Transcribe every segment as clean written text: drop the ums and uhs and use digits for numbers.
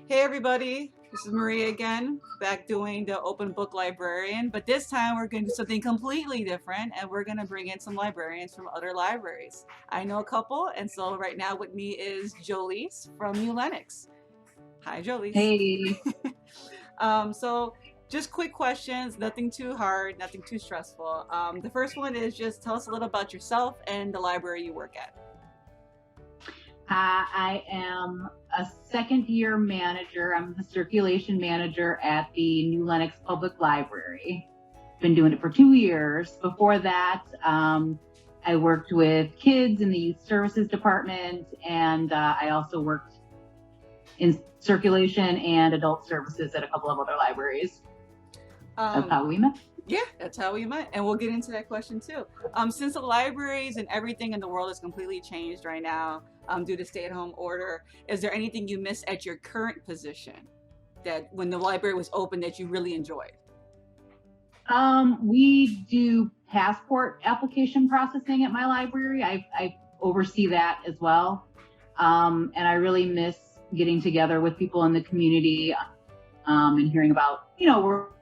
Hey everybody, this is Maria again, back doing the Open Book Librarian, but this time we're going to do something completely different and we're going to bring in some librarians from other libraries. I know a couple, and so right now with me is Jolyce from New Lenox. Hi Jolyce. Hey. So just quick questions, nothing too hard, nothing too stressful. The first one is just tell us a little about yourself and the library you work at. I am a second-year manager. I'm the circulation manager at the New Lenox Public Library. Been doing it for 2 years. Before that, I worked with kids in the youth services department, and I also worked in circulation and adult services at a couple of other libraries. That's how we met. Yeah, that's how we met, and we'll get into that question too. Since the libraries and everything in the world is completely changed right now due to stay-at-home order, is there anything you miss at your current position that when the library was open that you really enjoyed? We do passport application processing at my library. I oversee that as well, and I really miss getting together with people in the community and hearing about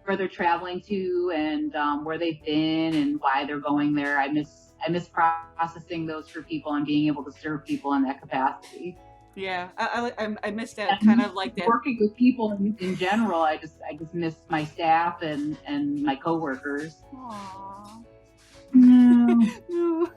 where they're traveling to and where they've been and why they're going there. I miss processing those for people and being able to serve people in that capacity. Yeah, I miss that kind of like that. Working with people in general, I just miss my staff and my coworkers. Aww. No.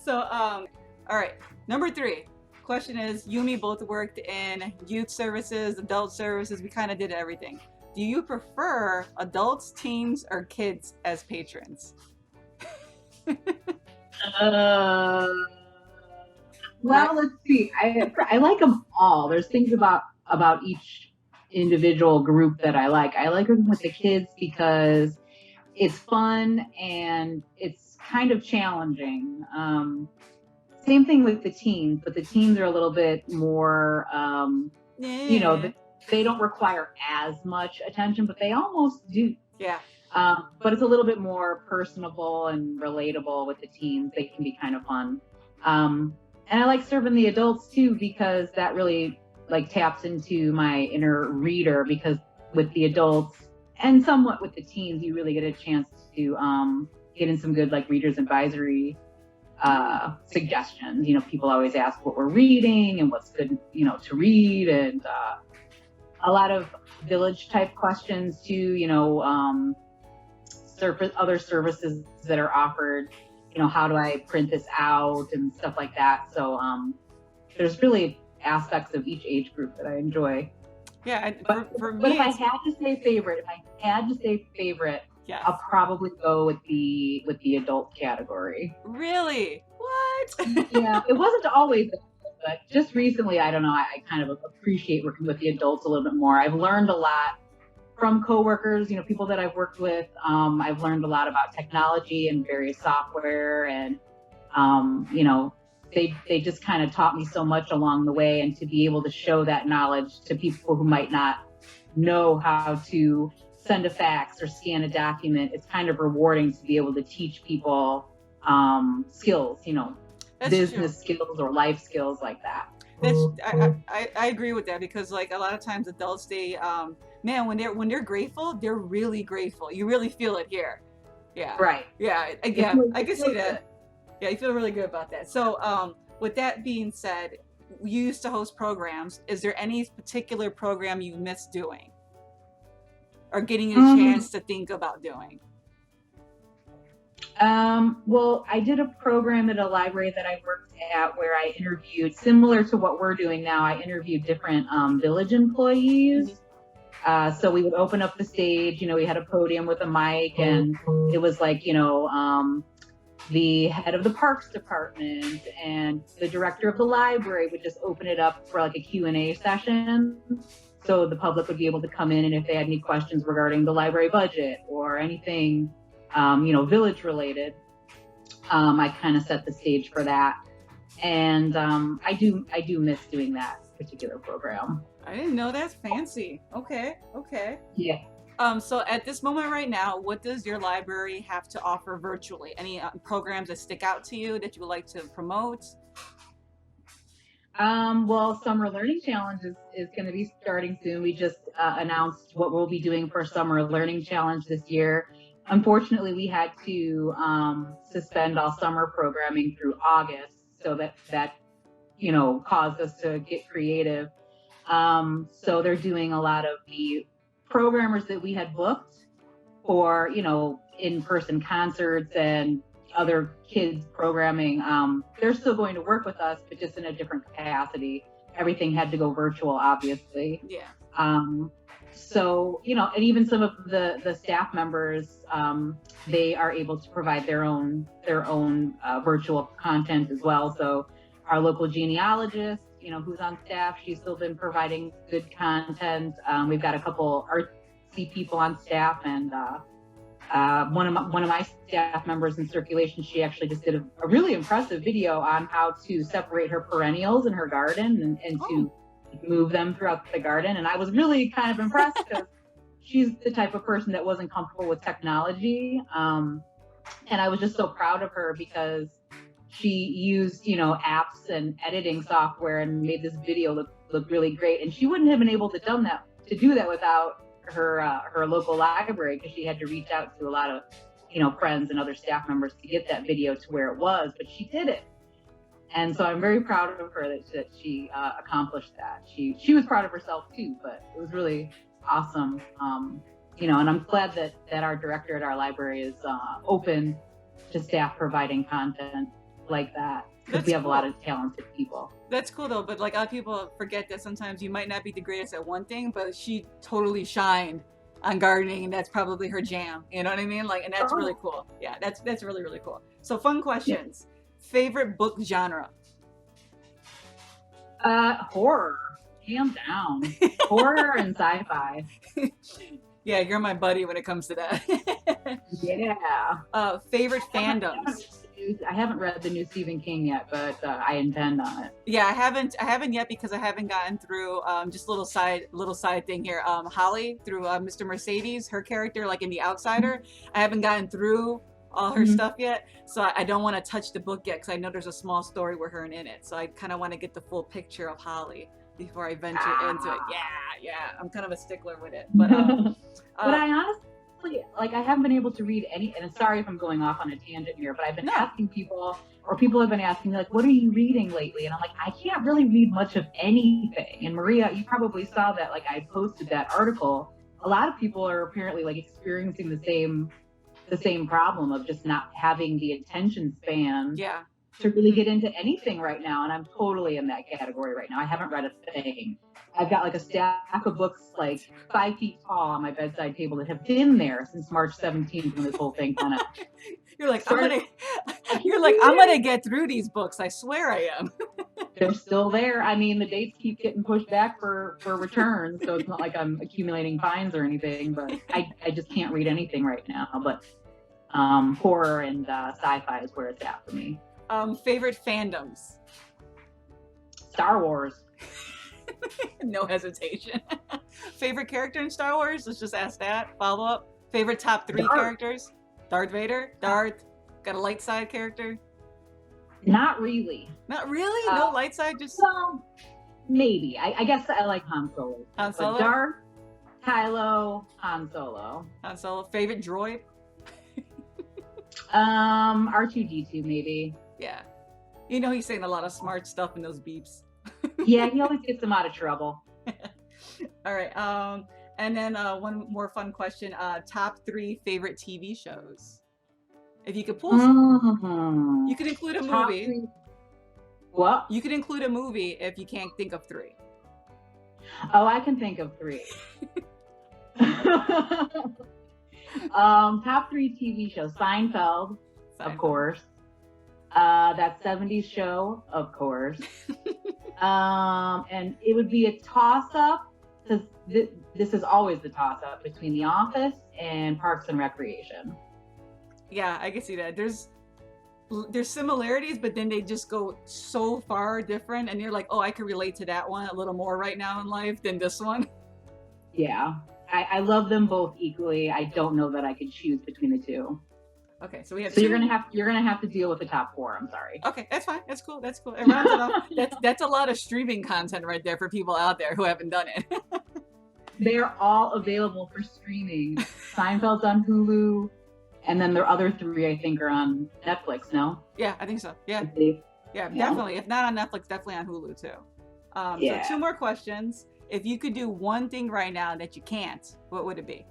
So, all right, number 3. Question is, you and me both worked in youth services, adult services. We kind of did everything. Do you prefer adults, teens, or kids as patrons? Well, let's see. I like them all. There's things about each individual group that I like. I like working with the kids because it's fun and it's kind of challenging. Same thing with the teens, but the teens are a little bit more, they don't require as much attention, but they almost do. Yeah. But it's a little bit more personable and relatable with the teens. They can be kind of fun. And I like serving the adults too, because that really taps into my inner reader, because with the adults and somewhat with the teens, you really get a chance to get in some good readers advisory suggestions. People always ask what we're reading and what's good, to read, and a lot of village type questions too, other services that are offered, how do I print this out and stuff like that. So there's really aspects of each age group that I enjoy. Yeah, for me, but if I had to say favorite, yes, I'll probably go with the adult category. Really? What? Yeah, it wasn't always, but just recently, I don't know, I kind of appreciate working with the adults a little bit more. I've learned a lot from coworkers, people that I've worked with. I've learned a lot about technology and various software, and they just kind of taught me so much along the way, and to be able to show that knowledge to people who might not know how to send a fax or scan a document, it's kind of rewarding to be able to teach people skills, That's business true. skills or life skills like that. I agree with that, because a lot of times adults, they man, when they're grateful, they're really grateful. You really feel it here. Yeah. Right. Yeah. Again, I can see that. Yeah, you feel really good about that. So with that being said, you used to host programs. Is there any particular program you miss doing or getting a chance to think about doing? Well, I did a program at a library that I worked at where I interviewed, similar to what we're doing now, I interviewed different village employees. So we would open up the stage, we had a podium with a mic, and it was the head of the parks department and the director of the library would just open it up for a Q&A session. So the public would be able to come in, and if they had any questions regarding the library budget or anything, village related, I kind of set the stage for that. And I do miss doing that particular program. I didn't know. That's fancy. Okay. Yeah. So at this moment right now, what does your library have to offer virtually? Any programs that stick out to you that you would like to promote? Well, Summer Learning Challenge is going to be starting soon. We just announced what we'll be doing for Summer Learning Challenge this year. Unfortunately, we had to suspend all summer programming through August, so that caused us to get creative. So they're doing a lot of the programmers that we had booked for, in-person concerts and other kids programming. They're still going to work with us, but just in a different capacity. Everything had to go virtual, obviously. Yeah. So, and even some of the staff members, they are able to provide their own virtual content as well. So our local genealogist, who's on staff, she's still been providing good content. We've got a couple artsy people on staff, and one of my staff members in circulation, she actually just did a really impressive video on how to separate her perennials in her garden and to move them throughout the garden. And I was really kind of impressed because she's the type of person that wasn't comfortable with technology. And I was just so proud of her because she used, apps and editing software and made this video look really great. And she wouldn't have been able to do that without her local library, because she had to reach out to a lot of, friends and other staff members to get that video to where it was, but she did it. And so I'm very proud of her that she accomplished that. She was proud of herself too, but it was really awesome. And I'm glad that our director at our library is open to staff providing content like that, because we have cool. A lot of talented people. That's cool though, but like a lot of people forget that sometimes you might not be the greatest at one thing, but she totally shined on gardening, and that's probably her jam. You know what I mean? Like, and that's really cool. Yeah, that's really, really cool. So fun questions. Yeah. Favorite book genre? Horror, hands down. Horror and sci-fi. Yeah, you're my buddy when it comes to that. Yeah. Favorite fandoms? I haven't read the new Stephen King yet, but I intend on it. Yeah, I haven't yet because I haven't gotten through just little side thing here. Holly, through Mr. Mercedes, her character, like in The Outsider. I haven't gotten through all her stuff yet, so I don't want to touch the book yet because I know there's a small story with her in it. So I kind of want to get the full picture of Holly before I venture into it. Yeah, I'm kind of a stickler with it, but but I honestly, like, I haven't been able to read any, and sorry if I'm going off on a tangent here, but I've been asking people, or people have been asking me, like, what are you reading lately? And I'm like, I can't really read much of anything. And Maria, you probably saw that, like, I posted that article. A lot of people are apparently like experiencing the same problem of just not having the attention span to really get into anything right now. And I'm totally in that category right now. I haven't read a thing. I've got like a stack of books like 5 feet tall on my bedside table that have been there since March 17th when this whole thing kind of You're like, I'm gonna get through these books. I swear I am. They're still there. I mean, the dates keep getting pushed back for returns, so it's not like I'm accumulating fines or anything, but I just can't read anything right now. But horror and sci-fi is where it's at for me. Favorite fandoms? Star Wars. No hesitation. Favorite character in Star Wars? Let's just ask that. Follow up. Favorite top 3 characters? Darth Vader? Darth? Got a light side character? Not really. Not really? No light side? Just well, maybe. I guess I like Han Solo. Han Solo? Darth, Kylo, Han Solo. Han Solo. Favorite droid? R2-D2 maybe. Yeah. You know he's saying a lot of smart stuff in those beeps. Yeah, he always gets them out of trouble. All right. And then one more fun question. Top 3 favorite TV shows. If you could pull some, you could include a movie. What? You could include a movie if you can't think of 3. Oh, I can think of 3. Top 3 TV shows. Seinfeld, of course. That 70s show, of course. And it would be a toss-up, because this is always the toss-up between The Office and Parks and Recreation. Yeah, I can see that. There's similarities, but then they just go so far different, and you're like, oh, I could relate to that one a little more right now in life than this one. Yeah, I love them both equally. I don't know that I could choose between the 2. Okay, so we have So two. you're gonna have to deal with the top 4. I'm sorry. Okay, that's fine. That's cool. That's cool. It rounds it off. That's a lot of streaming content right there for people out there who haven't done it. They're all available for streaming. Seinfeld's on Hulu, and then the other 3 I think are on Netflix. No? Yeah, I think so. Yeah, Yeah. definitely. If not on Netflix, definitely on Hulu too. Yeah. So 2 more questions. If you could do one thing right now that you can't, what would it be?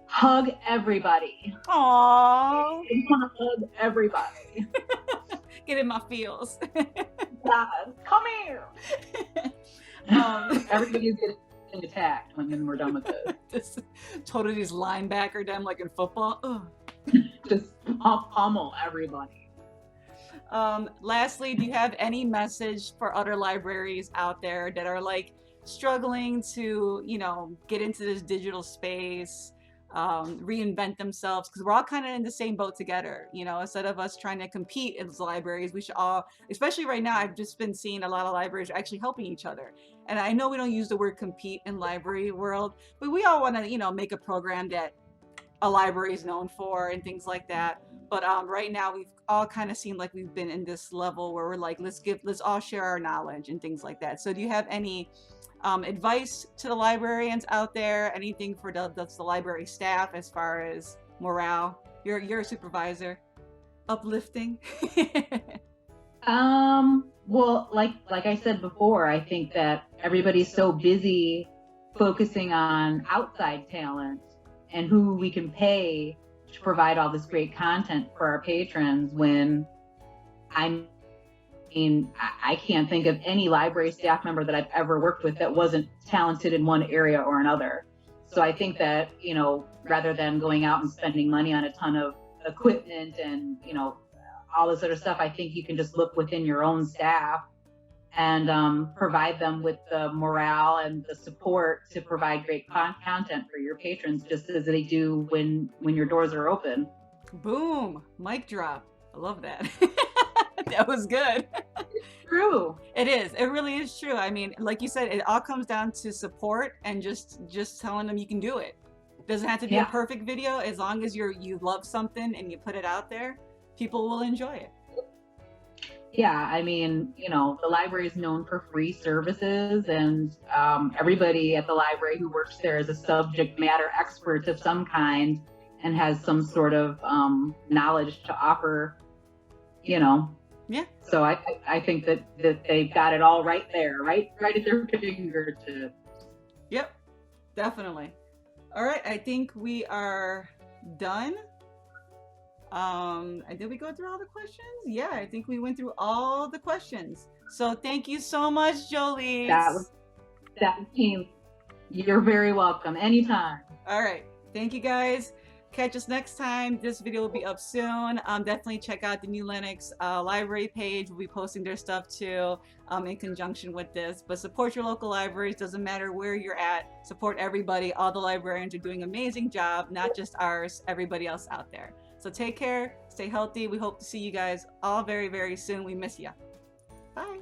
Hug everybody. Aww. I want to hug everybody. Get in my feels. God, come here. Everybody's getting attacked when we're done with this. Just totally these linebacker them like in football. Ugh. Just pummel everybody. Lastly, do you have any message for other libraries out there that are like struggling to, get into this digital space, reinvent themselves? Because we're all kind of in the same boat together. Instead of us trying to compete as libraries, we should all, especially right now, I've just been seeing a lot of libraries actually helping each other. And I know we don't use the word compete in library world, but we all want to, make a program that a library is known for and things like that. But right now we've all kind of seemed like we've been in this level where we're like, let's all share our knowledge and things like that. So do you have any advice to the librarians out there? Anything for the library staff as far as morale? You're a supervisor. Uplifting. Well, like I said before, I think that everybody's so busy focusing on outside talent and who we can pay to provide all this great content for our patrons, when I can't think of any library staff member that I've ever worked with that wasn't talented in one area or another. So I think that, rather than going out and spending money on a ton of equipment and, all this other stuff, I think you can just look within your own staff and provide them with the morale and the support to provide great content for your patrons, just as they do when your doors are open. Boom, mic drop. I love that. That was good. True. It is. It really is true. I mean, like you said, it all comes down to support and just telling them you can do it. It doesn't have to be a perfect video. As long as you love something and you put it out there, people will enjoy it. Yeah, I mean, the library is known for free services, and everybody at the library who works there is a subject matter expert of some kind and has some sort of knowledge to offer, Yeah. So I think that they've got it all right there, right at their fingertips. Yep, definitely. All right, I think we are done. Did we go through all the questions? Yeah, I think we went through all the questions. So thank you so much, Jolyce. That was You're very welcome. Anytime. All right. Thank you, guys. Catch us next time. This video will be up soon. Definitely check out the New Lenox library page. We'll be posting their stuff too in conjunction with this. But support your local libraries. Doesn't matter where you're at. Support everybody. All the librarians are doing an amazing job. Not just ours, everybody else out there. So take care. Stay healthy. We hope to see you guys all very, very soon. We miss you. Bye.